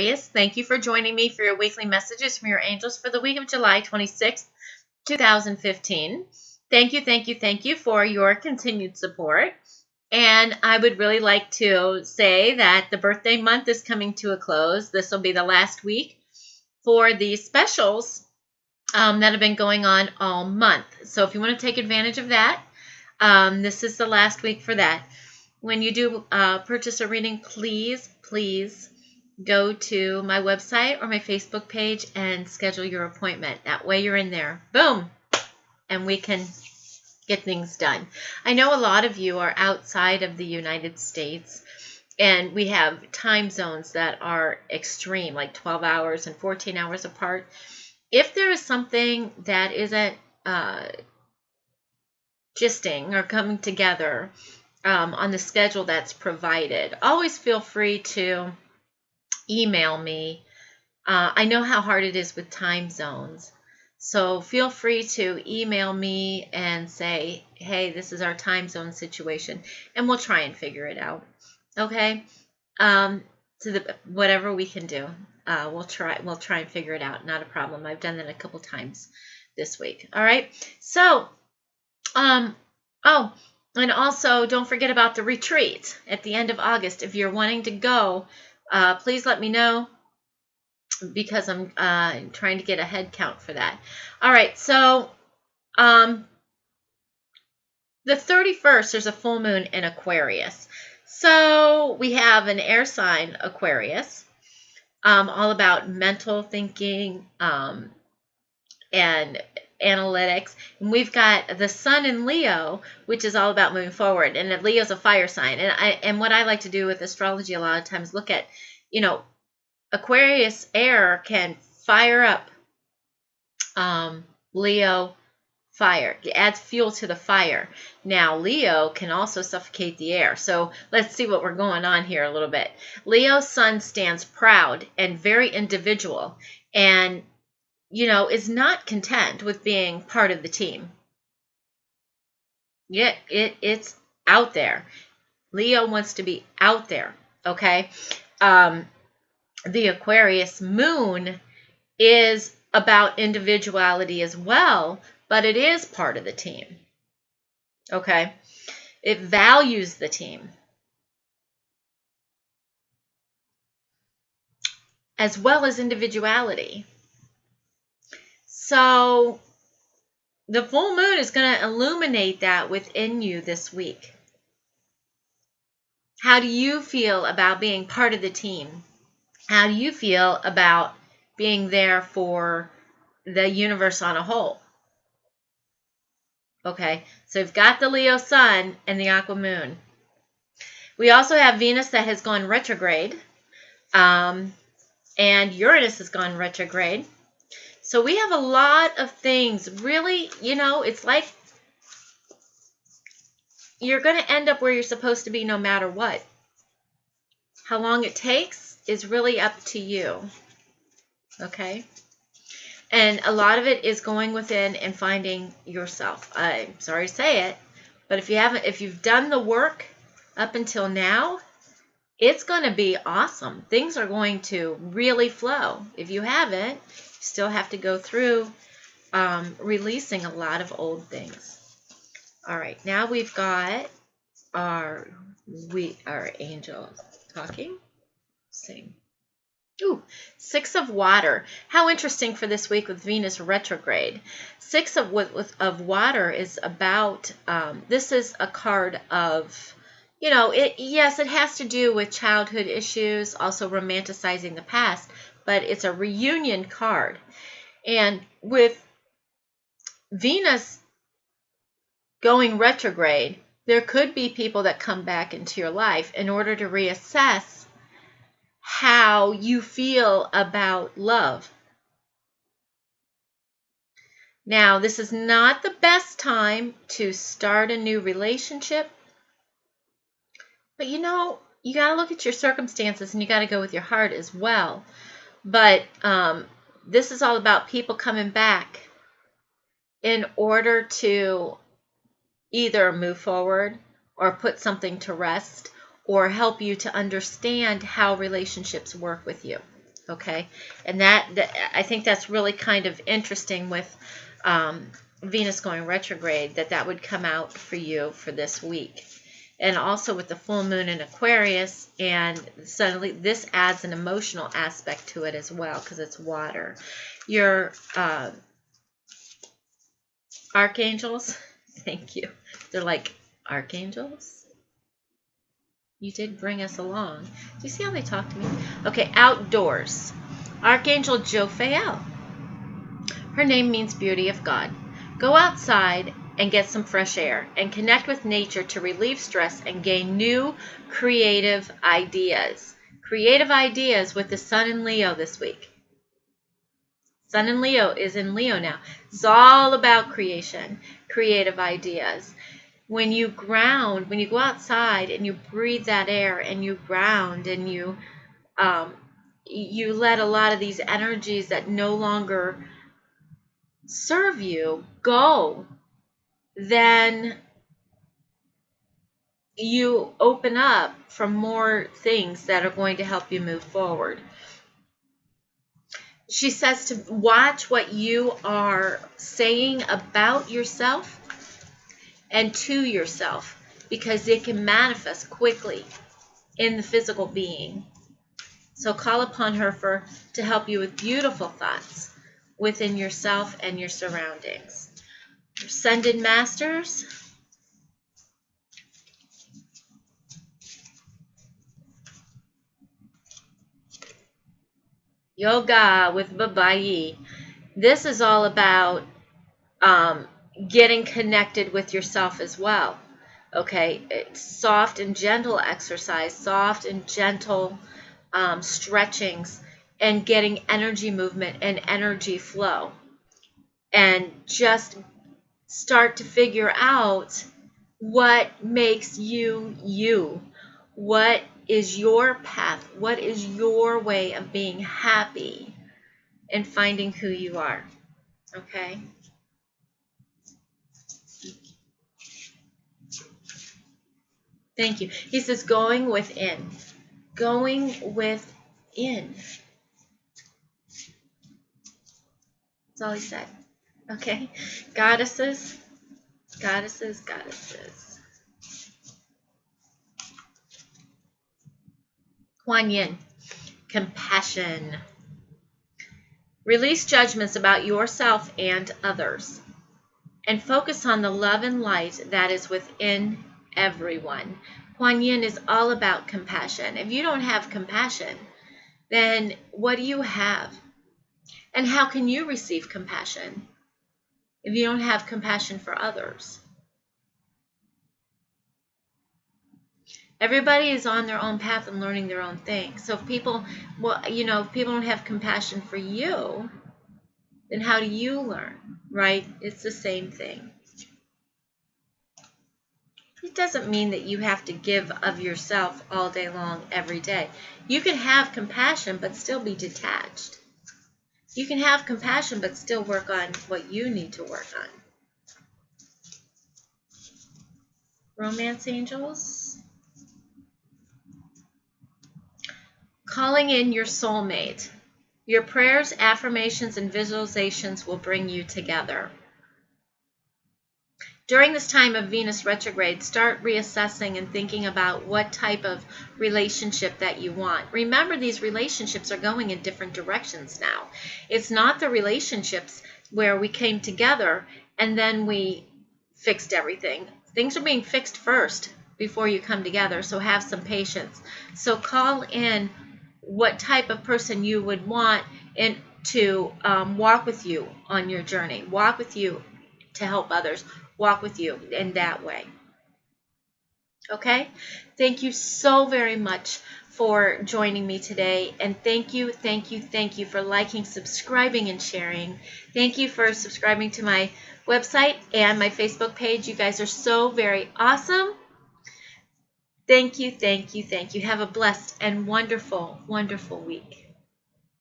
Aquarius. Thank you for joining me for your weekly messages from your angels for the week of July 26th, 2015. Thank you for your continued support. And I would really like to say that the birthday month is coming to a close. This will be the last week for the specials that have been going on all month. So if you want to take advantage of that, this is the last week for that. When you do purchase a reading, please go to my website or my Facebook page and schedule your appointment. That way you're in there. Boom! And we can get things done. I know a lot of you are outside of the United States, and we have time zones that are extreme, like 12 hours and 14 hours apart. If there is something that isn't gisting or coming together on the schedule that's provided, always feel free to email me. I know how hard it is with time zones. So feel free to email me and say, hey, this is our time zone situation, and we'll try and figure it out. Okay? Whatever we can do, we'll try and figure it out. Not a problem. I've done that a couple times this week. All right? So, and also don't forget about the retreat at the end of August. If you're wanting to go, please let me know, because I'm trying to get a head count for that. All right, so the 31st, there's a full moon in Aquarius. So we have an air sign, Aquarius, all about mental thinking and analytics. And we've got the sun in Leo, which is all about moving forward. And Leo's a fire sign. And what I like to do with astrology a lot of times, look at, Aquarius air can fire up Leo fire. It adds fuel to the fire. Now, Leo can also suffocate the air. So let's see what we're going on here a little bit. Leo's sun stands proud and very individual, and, is not content with being part of the team. Yeah, it's out there. Leo wants to be out there, okay? The Aquarius moon is about individuality as well, but it is part of the team. Okay? It values the team, as well as individuality. So the full moon is going to illuminate that within you this week. How do you feel about being part of the team? How do you feel about being there for the universe on a whole? Okay, so we've got the Leo sun and the Aqua moon. We also have Venus that has gone retrograde, and Uranus has gone retrograde. So we have a lot of things. Really, it's like you're going to end up where you're supposed to be no matter what. How long it takes is really up to you. Okay? And a lot of it is going within and finding yourself. I'm sorry to say it, but if you've done the work up until now, it's going to be awesome. Things are going to really flow. If you haven't, you still have to go through releasing a lot of old things. All right, now we've got our angels talking. Sing. Ooh, 6 of water. How interesting for this week with Venus retrograde. 6 of water is about, this is a card of, it has to do with childhood issues, also romanticizing the past, but it's a reunion card. And with Venus going retrograde, there could be people that come back into your life in order to reassess how you feel about love. Now, this is not the best time to start a new relationship, but you got to look at your circumstances and you got to go with your heart as well. But this is all about people coming back in order to either move forward or put something to rest, or help you to understand how relationships work with you. Okay, and that I think that's really kind of interesting with Venus going retrograde, that would come out for you for this week. And also with the full moon in Aquarius, and suddenly this adds an emotional aspect to it as well because it's water. Your archangels, thank you. They're like, archangels? You did bring us along. Do you see how they talk to me? Okay, outdoors. Archangel Jophael. Her name means beauty of God. Go outside and get some fresh air and connect with nature to relieve stress and gain new creative ideas. Creative ideas with the Sun in Leo this week. Sun in Leo is in Leo now. It's all about creation, creative ideas. When you ground, when you go outside and you breathe that air and you ground and you let a lot of these energies that no longer serve you go, then you open up for more things that are going to help you move forward. She says to watch what you are saying about yourself and to yourself, because it can manifest quickly in the physical being. So call upon her to help you with beautiful thoughts within yourself and your surroundings. Ascended Masters. Yoga with Babayi. This is all about getting connected with yourself as well. Okay, it's soft and gentle exercise, soft and gentle stretchings, and getting energy movement and energy flow. And just start to figure out what makes you you. What is your path? What is your way of being happy and finding who you are? Okay? Thank you. He says going within. Going within. That's all he said. Okay? Goddesses. Goddesses, goddesses. Kuan Yin. Compassion. Release judgments about yourself and others, and focus on the love and light that is within everyone. Kuan Yin is all about compassion. If you don't have compassion, then what do you have? And how can you receive compassion if you don't have compassion for others? Everybody is on their own path and learning their own thing. So if people, if people don't have compassion for you, then how do you learn, right? It's the same thing. It doesn't mean that you have to give of yourself all day long, every day. You can have compassion, but still be detached. You can have compassion, but still work on what you need to work on. Romance angels. Calling in your soulmate. Your prayers, affirmations, and visualizations will bring you together. During this time of Venus retrograde, start reassessing and thinking about what type of relationship that you want. Remember, these relationships are going in different directions now. It's not the relationships where we came together and then we fixed everything. Things are being fixed first before you come together, so have some patience. So call in what type of person you would want to walk with you on your journey, walk with you to help others, walk with you in that way. Okay? Thank you so very much for joining me today. And thank you for liking, subscribing, and sharing. Thank you for subscribing to my website and my Facebook page. You guys are so very awesome. Thank you. Have a blessed and wonderful, wonderful week.